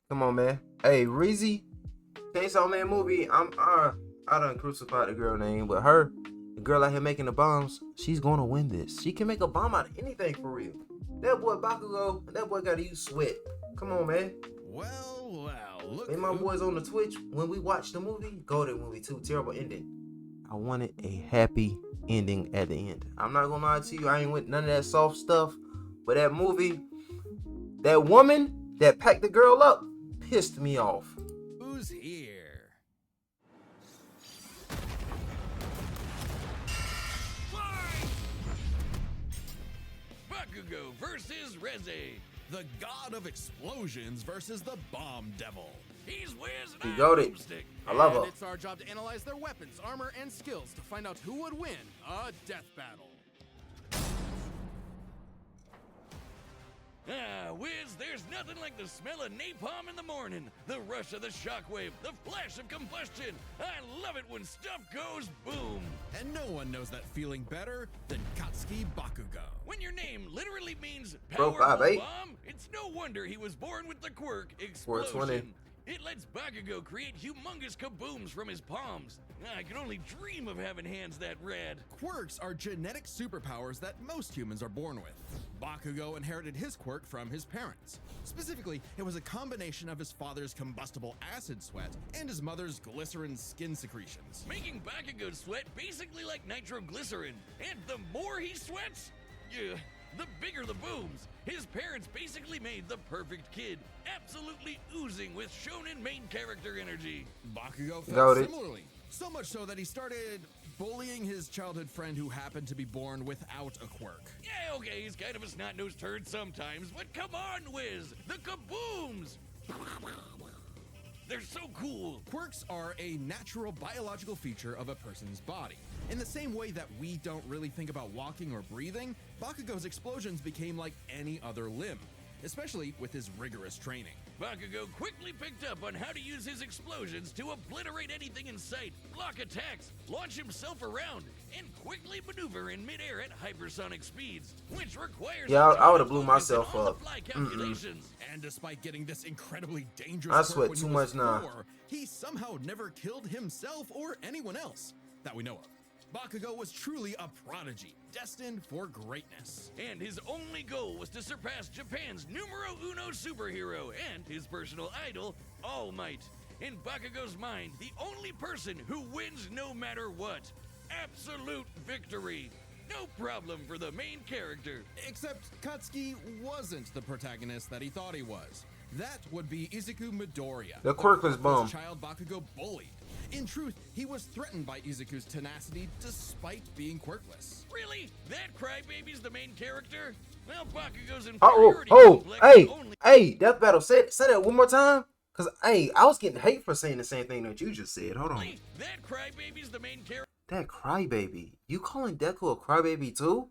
Come on, man. Hey, Reze, Chainsaw Man movie. I done crucified the girl name, but her, the girl out here making the bombs, she's gonna win this. She can make a bomb out of anything for real. That boy Bakugo, that boy gotta use sweat. Come on, man. Well, look. And my boys on the Twitch, when we watch the movie, go to the movie too. Terrible ending. I wanted a happy ending at the end. I'm not gonna lie to you, I ain't with none of that soft stuff. But that movie, that woman that packed the girl up, pissed me off. Who's here? Fight! Bakugo versus Reze, the god of explosions versus the bomb devil. He's Wiz and He got it. Boomstick. I love her. And it's our job to analyze their weapons, armor, and skills to find out who would win a death battle. Ah, Wiz, there's nothing like the smell of napalm in the morning, the rush of the shockwave, the flash of combustion. I love it when stuff goes boom. And no one knows that feeling better than Katsuki Bakugo. When your name literally means Bro, powerful 5'8". bomb, it's no wonder he was born with the quirk 420. explosion. It lets Bakugo create humongous kabooms from his palms. I can only dream of having hands that rad. Quirks are genetic superpowers that most humans are born with. Bakugo inherited his quirk from his parents. Specifically, it was a combination of his father's combustible acid sweat and his mother's glycerin skin secretions, making Bakugo's sweat basically like nitroglycerin. And the more he sweats, the bigger the booms. His parents basically made the perfect kid, absolutely oozing with shonen main character energy. Bakugo felt similarly, so much so that he started bullying his childhood friend who happened to be born without a quirk. Yeah, okay, he's kind of a snot-nosed turd sometimes, but come on, Wiz, the kabooms! They're so cool. Quirks are a natural biological feature of a person's body. In the same way that we don't really think about walking or breathing, Bakugo's explosions became like any other limb, especially with his rigorous training. Bakugo quickly picked up on how to use his explosions to obliterate anything in sight, block attacks, launch himself around, and quickly maneuver in midair at hypersonic speeds, which requires I would have blew myself up. Calculations. And despite getting this incredibly dangerous I quirk sweat when too he was much now. 4, he somehow never killed himself or anyone else that we know of. Bakugo was truly a prodigy, destined for greatness. And his only goal was to surpass Japan's numero uno superhero and his personal idol, All Might. In Bakugo's mind, the only person who wins no matter what. Absolute victory. No problem for the main character. Except Katsuki wasn't the protagonist that he thought he was. That would be Izuku Midoriya, The quirkless bum. child Bakugo bullied. In truth, he was threatened by Izuku's tenacity despite being quirkless. Really? That crybaby's the main character? Well, Bakugo's inferiority complex only... Hey, Death Battle, say that one more time. Cause, hey, I was getting hate for saying the same thing that you just said. Hold on. That crybaby's the main character. That crybaby. You calling Deku a crybaby too?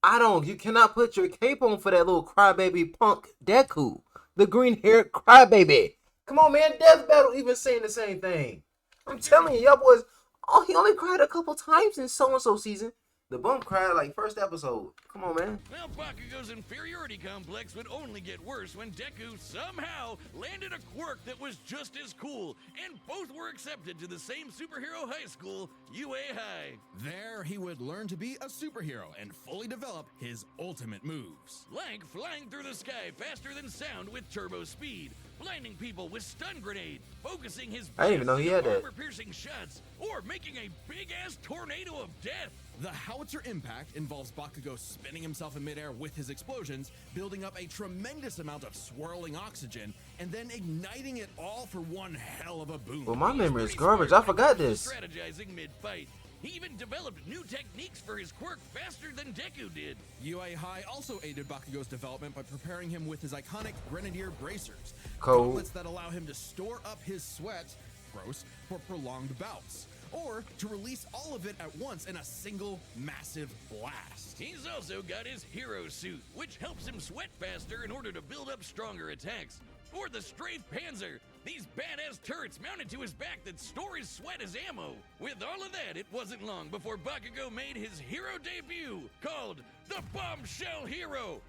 You cannot put your cape on for that little crybaby punk Deku. The green-haired crybaby. Come on, man. Death Battle even saying the same thing. I'm telling you, y'all boys. Oh, he only cried a couple times in so-and-so season. The bum cried like first episode. Come on, man. Well, Bakugo's inferiority complex would only get worse when Deku somehow landed a quirk that was just as cool, and both were accepted to the same superhero high school, UA High. There, he would learn to be a superhero and fully develop his ultimate moves. Like flying through the sky faster than sound with turbo speed, blinding people with stun grenade, focusing his I didn't even know he had that. armor-piercing shots, or making a big-ass tornado of death. The howitzer impact involves Bakugo spinning himself in midair with his explosions, building up a tremendous amount of swirling oxygen, and then igniting it all for one hell of a boom. Well, my memory is garbage. I forgot this. Strategizing mid-fight. He even developed new techniques for his quirk faster than Deku did. UA High also aided Bakugo's development by preparing him with his iconic Grenadier bracers, gauntlets that allow him to store up his sweat, gross, for prolonged bouts, or to release all of it at once in a single massive blast. He's also got his hero suit, which helps him sweat faster in order to build up stronger attacks. Or the Strafe Panzer, these badass turrets mounted to his back that store his sweat as ammo. With all of that, it wasn't long before Bakugo made his hero debut, called the Bombshell Hero,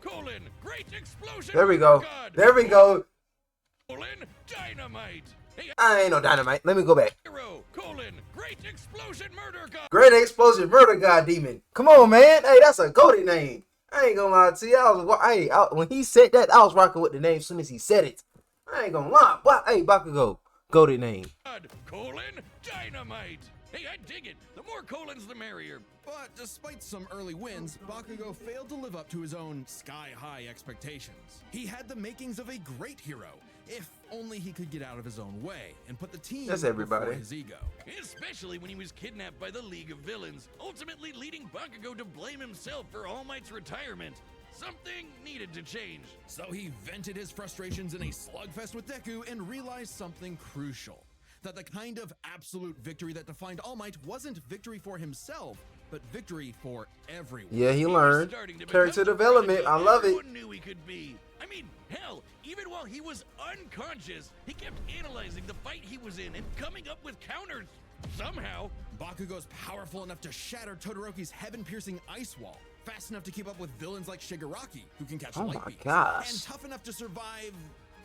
Great Explosion. There we go. God. There we go. Dynamite. Hey, I ain't no dynamite. Let me go back. hero, great explosion murder god. Great Explosion Murder God Demon. Come on, man. Hey, that's a goated name. I ain't gonna lie to you. When he said that, I was rocking with the name as soon as he said it. I ain't gonna lie. But hey, Bakugo, goated name. Dynamite. Hey, I dig it. The more colons, the merrier. But despite some early wins, Bakugo failed to live up to his own sky-high expectations. He had the makings of a great hero, if only he could get out of his own way and put the team That's everybody. before his ego. Especially when he was kidnapped by the League of Villains, ultimately leading Bakugo to blame himself for All Might's retirement. Something needed to change. So he vented his frustrations in a slugfest with Deku and realized something crucial. That the kind of absolute victory that defined All Might wasn't victory for himself, but victory for everyone. Yeah, he was learned. starting to Character become the development. I love it. everyone knew he could be. I mean, hell, even while he was unconscious, he kept analyzing the fight he was in and coming up with counters. Somehow, Bakugo's powerful enough to shatter Todoroki's heaven-piercing ice wall, fast enough to keep up with villains like Shigaraki, who can catch Oh light my beams, gosh. and tough enough to survive,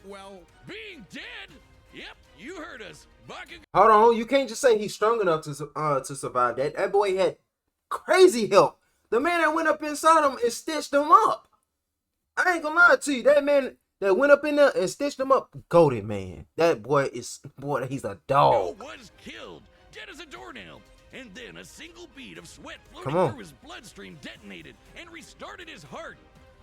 well, being dead? Yep, you heard us. Bakugo Hold on, you can't just say he's strong enough to survive that. That boy had crazy help. The man that went up inside him and stitched him up. I ain't gonna lie to you. That man that went up in there and stitched him up, goated man. That boy he's a dog. was killed, dead as a doornail. And then a single bead of sweat Come floating on. through his bloodstream detonated and restarted his heart.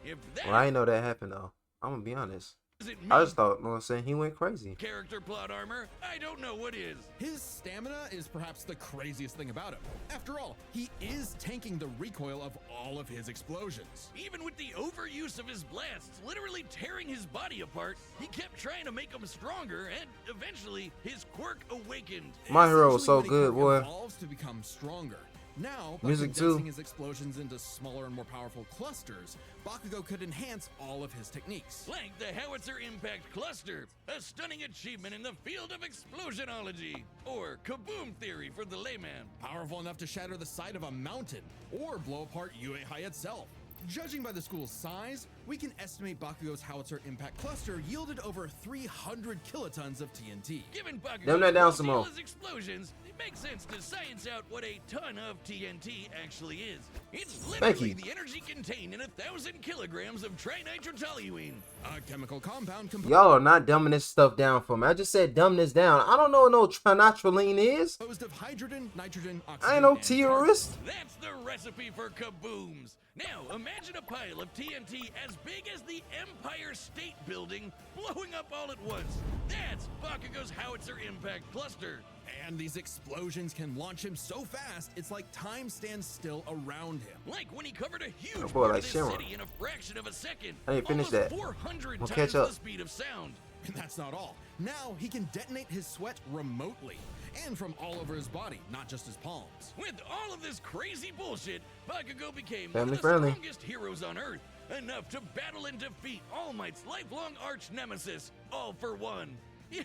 If that Well, I didn't know that happened though. I'm gonna be honest. isn't I me, just thought, you know what I'm saying, he went crazy. character plot armor, I don't know what is. his stamina is perhaps the craziest thing about him. After all, he is tanking the recoil of all of his explosions. Even with the overuse of his blasts literally tearing his body apart, he kept trying to make him stronger, and eventually his quirk awakened. My hero was so Essentially, good, when he boy. evolves to become stronger. Now, by Music condensing too. his explosions into smaller and more powerful clusters, Bakugo could enhance all of his techniques. Like the Howitzer Impact Cluster, a stunning achievement in the field of explosionology, or kaboom theory for the layman. Powerful enough to shatter the side of a mountain or blow apart High itself. Judging by the school's size, we can estimate Bakugo's Howitzer Impact Cluster yielded over 300 kilotons of TNT. Given Dumb that down Bakugo's some more. deal as explosions, it makes sense to science out what a ton of TNT actually is. It's Thank literally you. the energy contained in 1,000 kilograms of trinitrotoluene. A chemical compound Y'all are not dumbing this stuff down for me. I just said dumb this down. I don't know what no trinitrotoluene is. composed of hydrogen, nitrogen, oxygen, I ain't no and terrorist. That's the recipe for kabooms. Now, imagine a pile of TNT as big as the Empire State Building blowing up all at once. That's Bakugo's Howitzer Impact Cluster. And these explosions can launch him so fast, it's like time stands still around him. Like when he covered a huge Oh boy, part like of this Shenron. city in a fraction of a second. I didn't finish Almost that. 400 We'll times catch up. the speed of sound. And that's not all. Now he can detonate his sweat remotely and from all over his body, not just his palms. With all of this crazy bullshit, Bakugo became Family one of the friendly. strongest heroes on Earth, enough to battle and defeat All Might's lifelong arch nemesis, All for One. Yeah,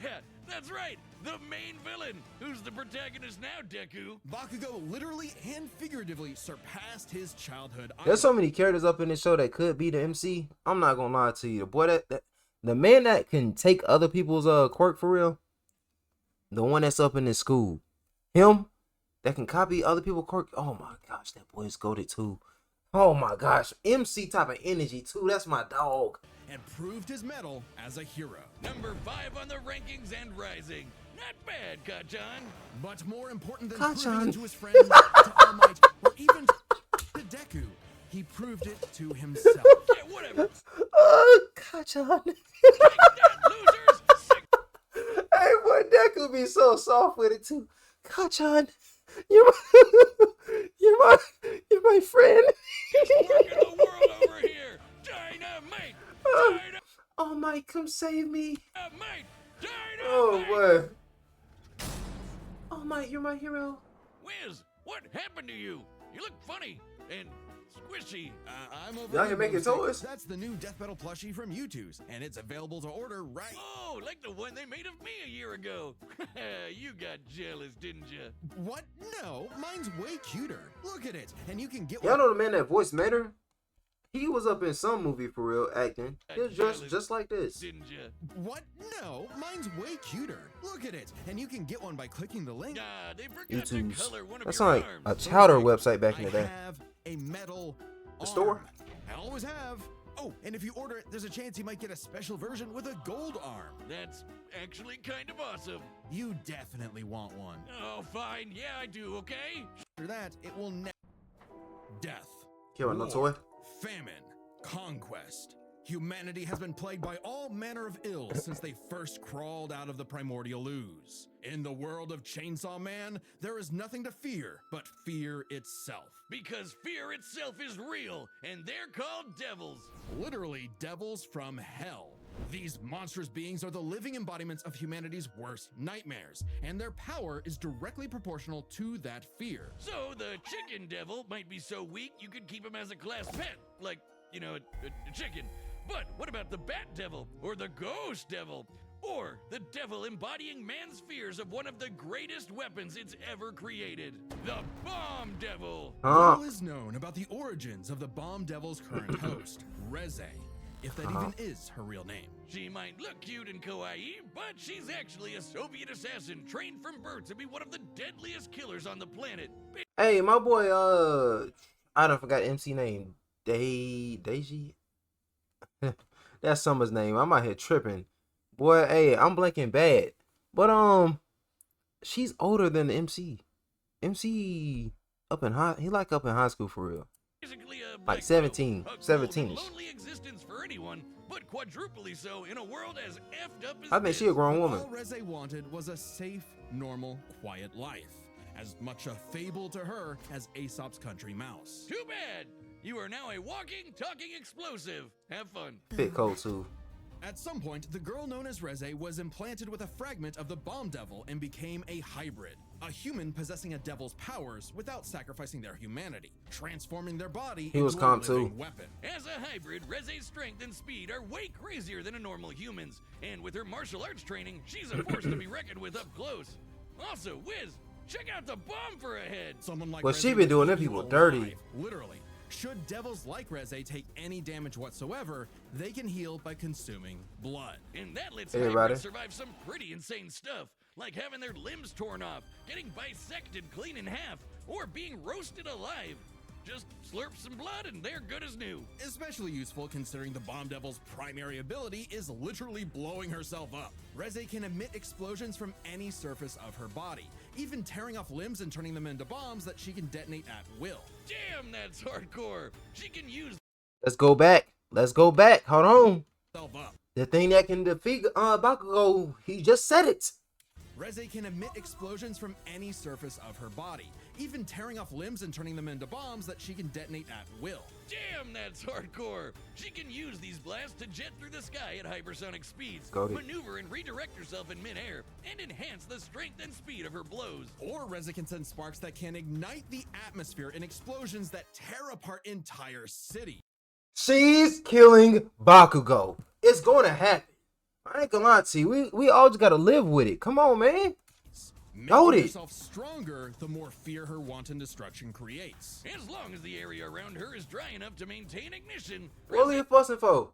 that's right, the main villain, who's the protagonist now, Deku. Bakugo literally and figuratively surpassed his childhood There's idol. so many characters up in this show that could be the MC. I'm not gonna lie to you. The boy the man that can take other people's quirk for real. The one that's up in this school. Him that can copy other people's quirk. Oh my gosh, that boy's goated too. Oh my gosh. MC type of energy too. That's my dog. And proved his mettle as a hero. Number 5 on the rankings and rising. Not bad, Kachan. But more important than Kachan. proving it to his friends, to All Might, or even to Deku, he proved it to himself. Yeah, whatever. Kachan. Take that, losers. Sick. Hey boy, Deku be so soft with it too. Kachan, you're my friend. Working the world over here. Dynamite. Dynamite. Oh Mike, come save me. Dynamite. Oh boy. Oh Mike, you're my hero. Wiz, what happened to you? You look funny and squishy. I'm over Y'all here, can make your Boomstick. toys? That's the new Death Metal plushie from U2's, and it's available to order right. Oh, like the one they made of me a year ago. You got jealous, didn't you? What? No, mine's way cuter. Look at it, and you can get Y'all one. know the man that voiced Mater? He was up in some movie for real acting. He was dressed just like this. Didn't you? What? No, mine's way cuter. Look at it, and you can get one by clicking the link. They forgot to YouTube's. color one of That's your like a arms. chowder website back in the I day. have a metal The arm. store? I always have. Oh, and if you order it, there's a chance you might get a special version with a gold arm. That's actually kind of awesome. You definitely want one. Oh, fine. Yeah, I do, okay? After that, it will never. Death. Kill no war, toy. famine, conquest. Humanity has been plagued by all manner of ills since they first crawled out of the primordial ooze. In the world of Chainsaw Man, there is nothing to fear but fear itself. Because fear itself is real, and they're called devils. Literally devils from hell. These monstrous beings are the living embodiments of humanity's worst nightmares, and their power is directly proportional to that fear. So the chicken devil might be so weak you could keep him as a class pet, like, you know, a chicken. But what about the bat devil, or the ghost devil, or the devil embodying man's fears of one of the greatest weapons it's ever created, the bomb devil? Little is known about the origins of the bomb devil's current host, Reze, if that even is her real name. She might look cute and kawaii, but she's actually a Soviet assassin trained from birth to be one of the deadliest killers on the planet. Hey, my boy, I don't forgot MC name. Deji? That's Summer's name. I'm out here tripping. Boy, hey, I'm blanking bad. But, she's older than the MC. MC up in high, he like up in high school for real. Basically a Like 17, a 17. lonely existence for anyone, but quadruply so in a world as effed up as I think she a grown woman. All Reze wanted was a safe, normal, quiet life. As much a fable to her as Aesop's country mouse. Too bad! You are now a walking, talking explosive. Have fun. Fit cold too. At some point, the girl known as Reze was implanted with a fragment of the bomb devil and became a hybrid. A human possessing a devil's powers without sacrificing their humanity, transforming their body He was into a calm, living too. weapon. As a hybrid, Reze's strength and speed are way crazier than a normal human's. And with her martial arts training, she's a force to be reckoned with up close. Also, Wiz, check out the bomb for a head. Someone like Well, Reze she been would doing eat them you people alive, dirty. Literally. Should devils like Reze take any damage whatsoever, they can heal by consuming blood. And that lets Hey, everybody. hybrids survive some pretty insane stuff, like having their limbs torn off, getting bisected clean in half, or being roasted alive. Just slurp some blood and they're good as new. Especially useful considering the bomb devil's primary ability is literally blowing herself up. Reze can emit explosions from any surface of her body, even tearing off limbs and turning them into bombs that she can detonate at will. Damn, that's hardcore. She can use Let's go back. Let's go back. Hold on. Herself up. The thing that can defeat Bakugo, he just said it. Reze can emit explosions from any surface of her body, even tearing off limbs and turning them into bombs that she can detonate at will. Damn, that's hardcore. She can use these blasts to jet through the sky at hypersonic speeds, Got it. maneuver and redirect herself in midair, and enhance the strength and speed of her blows. Or Reze can send sparks that can ignite the atmosphere in explosions that tear apart entire cities. She's killing Bakugo. It's going to happen. I ain't gonna lie to you. We all just gotta live with it. Come on, man. Noted. Making herself stronger, the more fear her wanton destruction creates. As long as the area around her is dry enough to maintain ignition, What are you fussing for?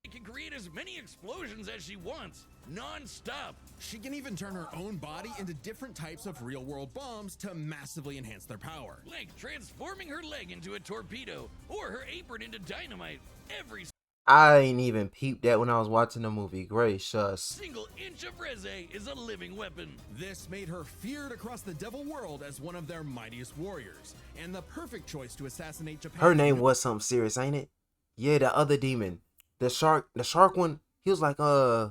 Reze can create as many explosions as she wants, non-stop. She can even turn her own body into different types of real-world bombs to massively enhance their power. Like transforming her leg into a torpedo, or her apron into dynamite. Every I ain't even peeped that when I was watching the movie. Gracious. single inch of Reze is a living weapon. This made her feared across the devil world as one of their mightiest warriors, and the perfect choice to assassinate Japan. Her name was something serious, ain't it? Yeah, the other demon. The shark one, he was like,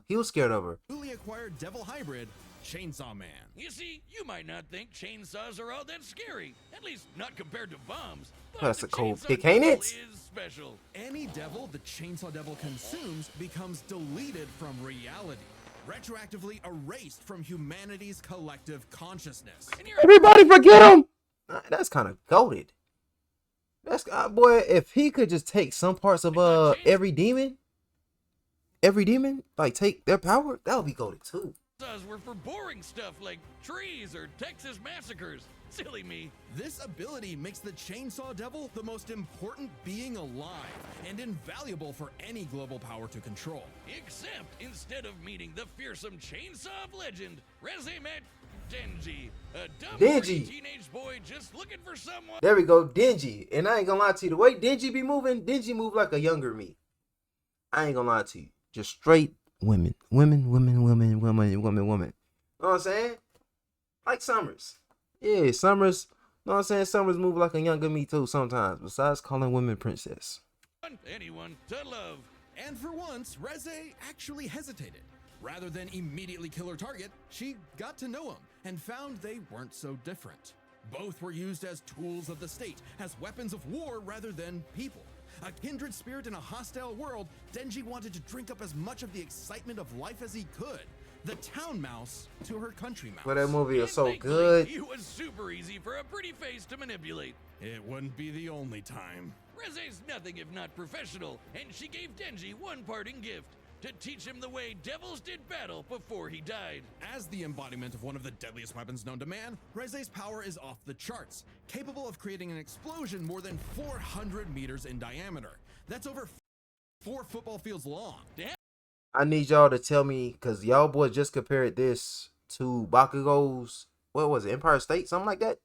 he was scared of her. Newly acquired devil hybrid, Chainsaw Man. You see, you might not think chainsaws are all that scary, at least not compared to bombs. But That's the a cold chainsaw pick, ain't devil it? Is special. Any devil the Chainsaw Devil consumes becomes deleted from reality, retroactively erased from humanity's collective consciousness. And you're Everybody forget him. That's kind of goated. That's boy. If he could just take some parts of every demon, like take their power, that would be goated too. chainsaws were for boring stuff like trees or Texas massacres. Silly me. This ability makes the Chainsaw Devil the most important being alive and invaluable for any global power to control. Except instead of meeting the fearsome chainsaw of legend, Reze met Denji, a dumb Denji. teenage boy just looking for someone. There we go, Denji. And I ain't gonna lie to you, the way Denji be moving, Denji move like a younger me. I ain't gonna lie to you. Just straight women. Women. You know what I'm saying? Like Summers. Yeah, Summers. You know what I'm saying? Summers move like a younger me too sometimes, besides calling women princess. Anyone to love. And for once, Reze actually hesitated. Rather than immediately kill her target, she got to know him and found they weren't so different. Both were used as tools of the state, as weapons of war rather than people. A kindred spirit in a hostile world, Denji wanted to drink up as much of the excitement of life as he could. The town mouse to her country mouse. But that movie is And so thankfully, good. He was super easy for a pretty face to manipulate. It wouldn't be the only time. Reze's nothing if not professional, and she gave Denji one parting gift. To teach him the way devils did battle before he died. As the embodiment of one of the deadliest weapons known to man, Reze's power is off the charts, capable of creating an explosion more than 400 meters in diameter. That's over 4 football fields long. Damn. I need y'all to tell me, because y'all boys just compared this to Bakugo's, what was it, Empire State? Something like that?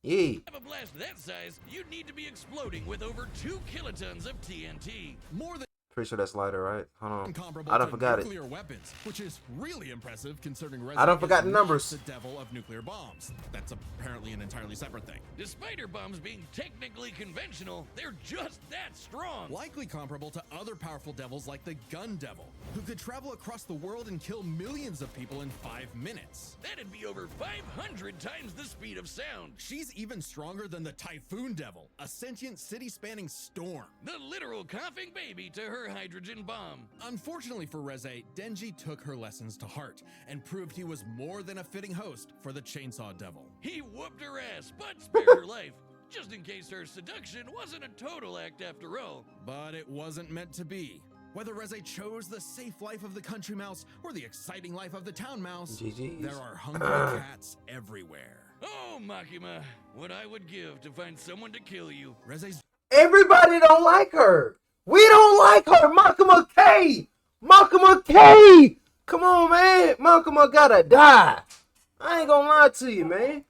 Yeah. To have a blast that size, you'd need to be exploding with over 2 kilotons of TNT. More than Pretty sure that's lighter, right? Hold on. comparable I done to forgot it. nuclear weapons, which is really impressive considering Reze I done forgot is the numbers. not the devil of nuclear bombs. That's apparently an entirely separate thing. Despite her bombs being technically conventional, they're just that strong. Likely comparable to other powerful devils like the Gun Devil, who could travel across the world and kill millions of people in 5 minutes. That'd be over 500 times the speed of sound. She's even stronger than the Typhoon Devil, a sentient city-spanning storm. The literal coughing baby to her hydrogen bomb. Unfortunately for Reze, Denji took her lessons to heart and proved he was more than a fitting host for the Chainsaw Devil. He whooped her ass, but spared her life, just in case her seduction wasn't a total act after all. But it wasn't meant to be. Whether Reze chose the safe life of the country mouse or the exciting life of the town mouse, GGs. there are hungry cats everywhere. Oh, Makima, what I would give to find someone to kill you. Reze's Everybody don't like her. We don't like her. Makima K. Makima K. Come on, man. Makima gotta die. I ain't gonna lie to you, man.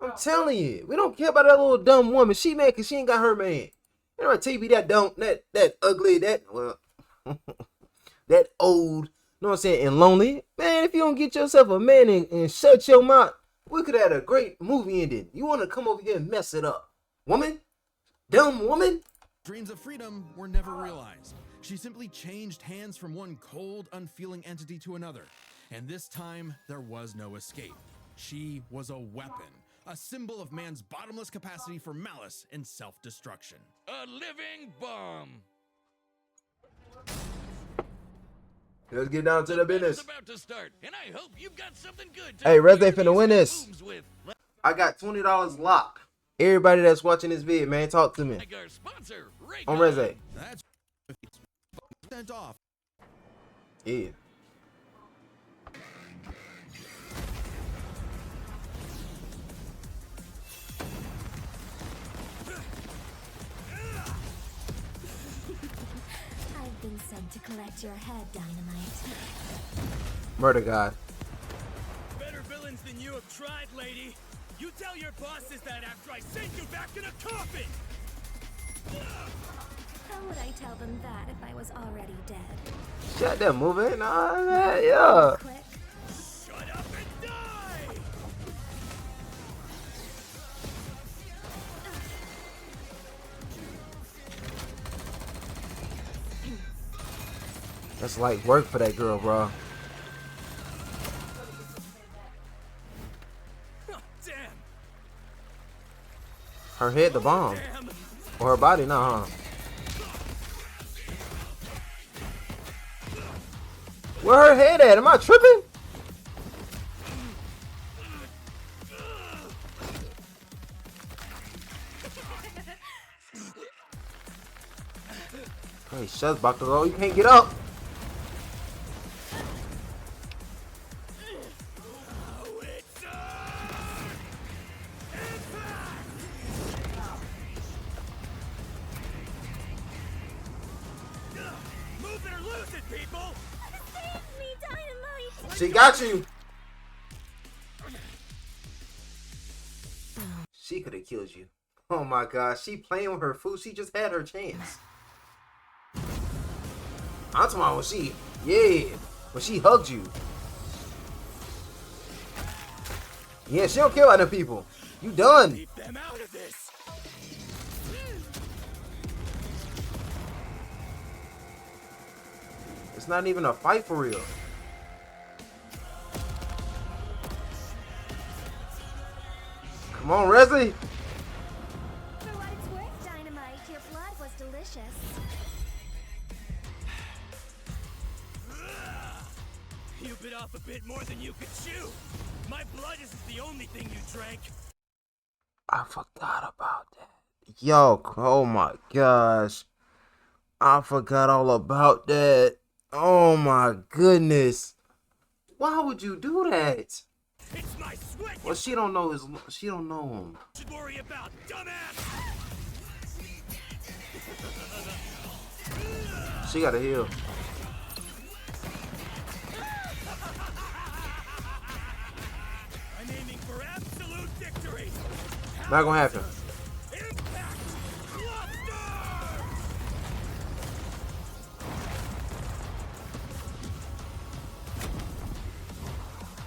I'm telling you. We don't care about that little dumb woman. She mad because she ain't got her man. You know, TV that dumb, that ugly, that, well, that old, you know what I'm saying, and lonely. Man, if you don't get yourself a man and shut your mouth, we could have had a great movie ending. You want to come over here and mess it up. Woman? Dumb woman? dreams of freedom were never realized. She simply changed hands from one cold, unfeeling entity to another. And this time, there was no escape. She was a weapon, a symbol of man's bottomless capacity for malice and self-destruction. A living bomb. Let's get down to the business. It's about to start, and I hope you've got something good to Hey, Reze clear finna win these this. booms with. I got $20 locked. Everybody that's watching this vid, man, talk to me. Like our sponsor, On Reze. That's 50% off. Yeah. I've been sent to collect your head, Dynamite. Murder God. Better villains than you have tried, lady. You tell your bosses that after I send you back in a coffin! How would I tell them that if I was already dead? Shut that movie. Nah, yeah. Quick. Shut up and die! That's like work for that girl, bro. Oh, damn! Her head the bomb. Damn! Or her body, nah, huh? Where her head at? Am I tripping? Hey, shuts Bakugo. You can't get up. Oh, it's on! it or lose it, people! Save me, Dynamite! She got you. She could have killed you. Oh my gosh, she playing with her food. She just had her chance. I'm talking about when she hugged you. Yeah, she don't care about them people. You done. Keep them out of this! It's not even a fight for real. Come on, Reze. For what it's worth, Dynamite, your blood was delicious. You bit off a bit more than you could chew! My blood isn't the only thing you drank! I forgot about that. Yo, oh my gosh. I forgot all about that. Oh my goodness. Why would you do that? It's my sweat Well, you she don't know him. should worry about, dumbass! She gotta heal. I'm aiming for absolute victory! Not gonna happen. Impact! Lobster!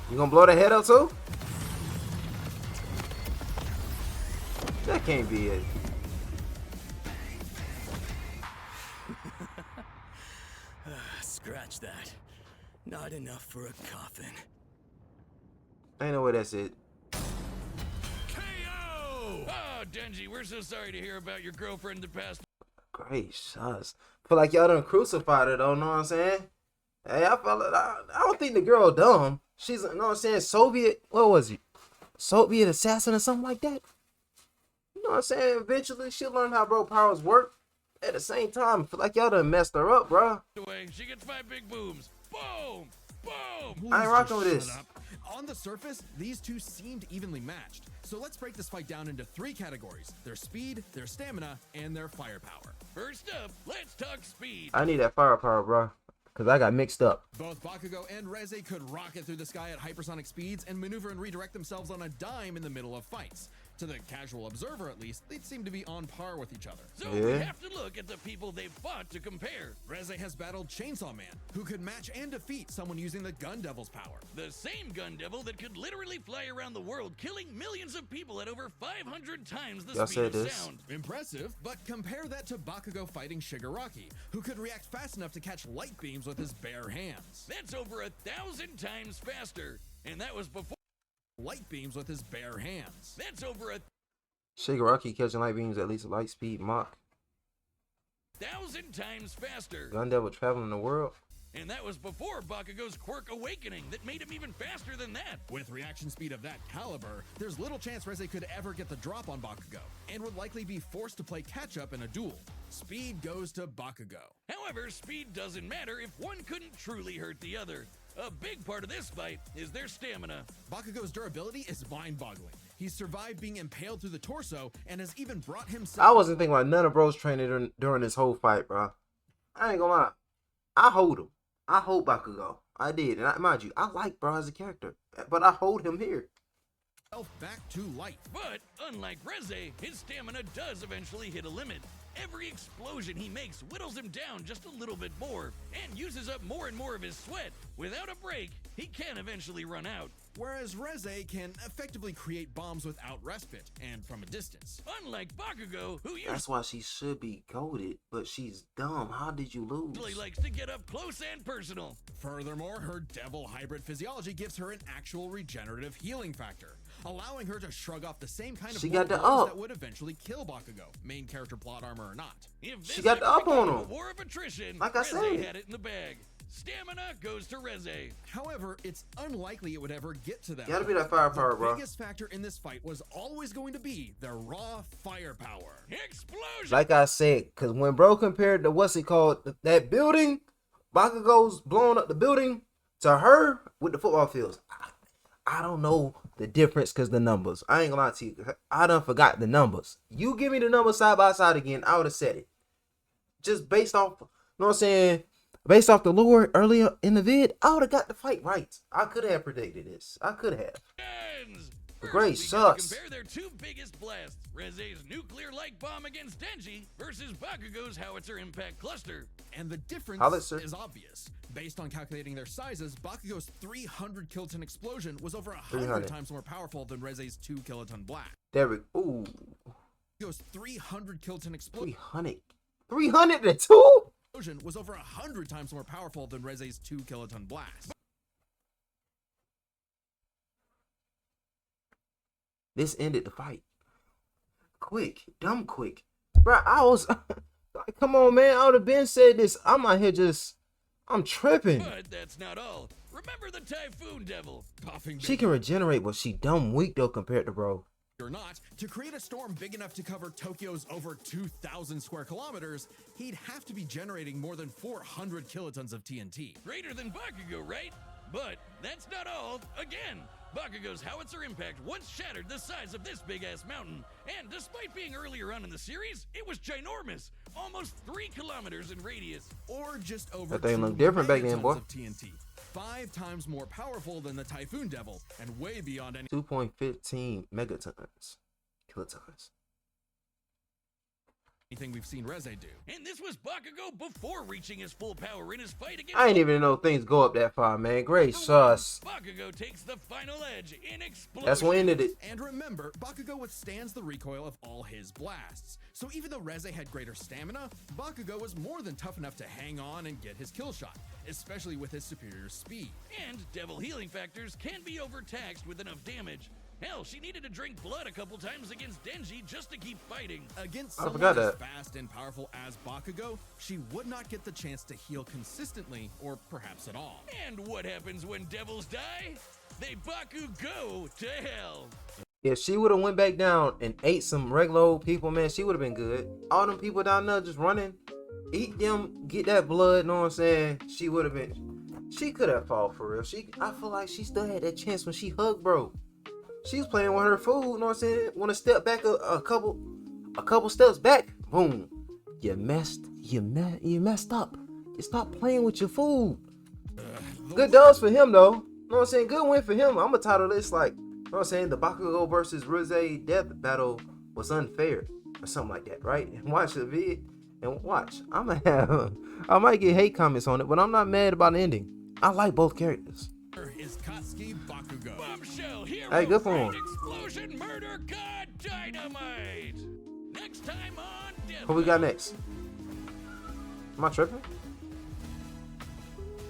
You gonna blow the head up too? That can't be it. Scratch that. Not enough for a coffin. Ain't no way that's it. KO! Oh, Denji, we're so sorry to hear about your girlfriend that passed. Gracious. Feel like y'all done crucified her though, know what I'm saying? Hey, I don't think the girl dumb. She's, you know what I'm saying, Soviet, what was he? Soviet assassin or something like that? You know what I'm saying? Eventually she'll learn how bro powers work. At the same time, I feel like y'all done messed her up, bro. Away. She gets 5 big booms. Boom! Boom! I ain't rocking with this. Shut up. On the surface, these two seemed evenly matched. So let's break this fight down into 3 categories: their speed, their stamina, and their firepower. First up, let's talk speed. I need that firepower, bro. Because I got mixed up. Both Bakugo and Reze could rocket through the sky at hypersonic speeds and maneuver and redirect themselves on a dime in the middle of fights. To the casual observer, at least, they'd seem to be on par with each other. So we Yeah. have to look at the people they've fought to compare. Reze has battled Chainsaw Man, who could match and defeat someone using the Gun Devil's power. The same gun devil that could literally fly around the world, killing millions of people at over 500 times the Y'all speed said of this. sound. Impressive, but compare that to Bakugo fighting Shigaraki, who could react fast enough to catch light beams with his bare hands. That's over 1,000 times faster. And that was before. Light beams with his bare hands. That's over Shigaraki catching light beams at least light speed Mach. 1,000 times faster. Gun Devil traveling the world. And that was before Bakugo's quirk awakening that made him even faster than that. With reaction speed of that caliber, there's little chance Reze could ever get the drop on Bakugo, and would likely be forced to play catch-up in a duel. Speed goes to Bakugo. However, speed doesn't matter if one couldn't truly hurt the other. A big part of this fight is their stamina. Bakugo's durability is mind-boggling. He's survived being impaled through the torso, and has even brought I himself... wasn't thinking about none of bro's training during this whole fight, bro. I ain't gonna lie. I hold him. I hold Bakugo. I did. And mind you, I like bro as a character. But I hold him here. back to life. But unlike Reze, his stamina does eventually hit a limit. Every explosion he makes whittles him down just a little bit more and uses up more and more of his sweat. Without a break, he can eventually run out. Whereas Reze can effectively create bombs without respite, and from a distance. Unlike Bakugo, who That's why she should be goated, but she's dumb. How did you lose? usually likes to get up close and personal. Furthermore, her devil hybrid physiology gives her an actual regenerative healing factor, allowing her to shrug off the same kind of She got the blows up. that would eventually kill Bakugo, main character plot armor or not. If She this got the ever up on became him. a war of attrition, Like I Reze said. had it in the bag. Stamina goes to Reze. However, it's unlikely it would ever get to that. Gotta be point. that firepower, The bro. biggest factor in this fight was always going to be their raw firepower. Explosion! Like I said, because when bro compared to what's it called, that building, Bakugo's blowing up the building, to her with the football fields. I don't know the difference because the numbers. I ain't gonna lie to you. I done forgot the numbers. You give me the numbers side by side again, I would have said it. Just based off, you know what I'm saying? Based off the lore earlier in the vid, I would have got the fight right. I could have predicted this. I could have. First, Great we gotta sus. compare their two biggest blasts, Reze's nuclear light bomb against Denji versus Bakugo's howitzer impact cluster. And the difference Howitzer. is obvious. Based on calculating their sizes, Bakugo's 300 kiloton explosion was over 100 300. times more powerful than Reze's 2 kiloton blast. There we Ooh. Bakugo's 300 kiloton explosion 300. 302? was over 100 times more powerful than Reze's 2 kiloton blast. This ended the fight. Quick. Dumb quick. Bruh, I was like, come on, man. I would have been said this. I'm out here just, I'm tripping. But that's not all. Remember the Typhoon Devil? Coughing She can regenerate, but she dumb weak though compared to bro. or not, to create a storm big enough to cover Tokyo's over 2,000 square kilometers, he'd have to be generating more than 400 kilotons of TNT. Greater than Bakugo, right? But that's not all. Again, Bakugo's howitzer impact once shattered the size of this big-ass mountain. And despite being earlier on in the series, it was ginormous. Almost 3 kilometers in radius. Or just over That thing 2 looked different back then, megatons boy. of TNT. 5 times more powerful than the Typhoon Devil, and way beyond any 2.15 megatons. Kilotons. anything we've seen Reze do. And this was Bakugo before reaching his full power in his fight against... I ain't even know things go up that far, man. Great sus. Bakugo takes the final edge in Explosion. That's what ended it. And remember, Bakugo withstands the recoil of all his blasts. So even though Reze had greater stamina, Bakugo was more than tough enough to hang on and get his kill shot, especially with his superior speed. And Devil healing factors can be overtaxed with enough damage. Hell, she needed to drink blood a couple times against Denji just to keep fighting. Against I someone forgot as that. fast and powerful as Bakugo, she would not get the chance to heal consistently, or perhaps at all. And what happens when devils die? They Bakugo to hell. If she would have went back down and ate some regular old people, man, she would have been good. All them people down there just running, eat them, get that blood, know what I'm saying? She would have been, she could have fought for real. I feel like she still had that chance when she hugged bro. She was playing with her food, know what I'm saying? Want to step back a couple steps back, boom. You messed up. You stop playing with your food. Good dubs for him though. Know what I'm saying? Good win for him. I'ma title this like, know what I'm saying? The Bakugo versus Reze death battle was unfair or something like that, right? And watch the vid and watch. I might get hate comments on it, but I'm not mad about the ending. I like both characters. Is Katsuki Bakugo. Bombshell hero. Hey, good for him. Explosion murder god dynamite. Next time on Death. What we got next? Am I tripping?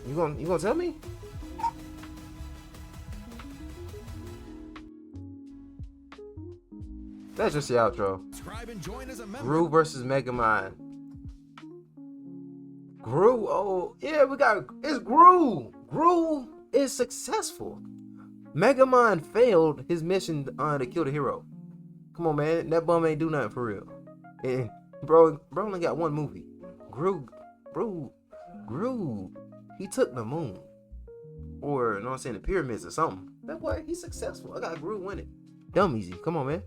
You gonna tell me? That's just the outro. Subscribe and join as a member. Gru versus Megamind. Gru, oh yeah, it's Gru. Gru is successful. Megamind failed his mission to kill the hero. Come on, man, that bum ain't do nothing for real. And bro only got one movie. Gru, he took the moon, or you know what I'm saying, the pyramids or something. That boy, he's successful. I got Gru winning. Dumb easy. Come on, man.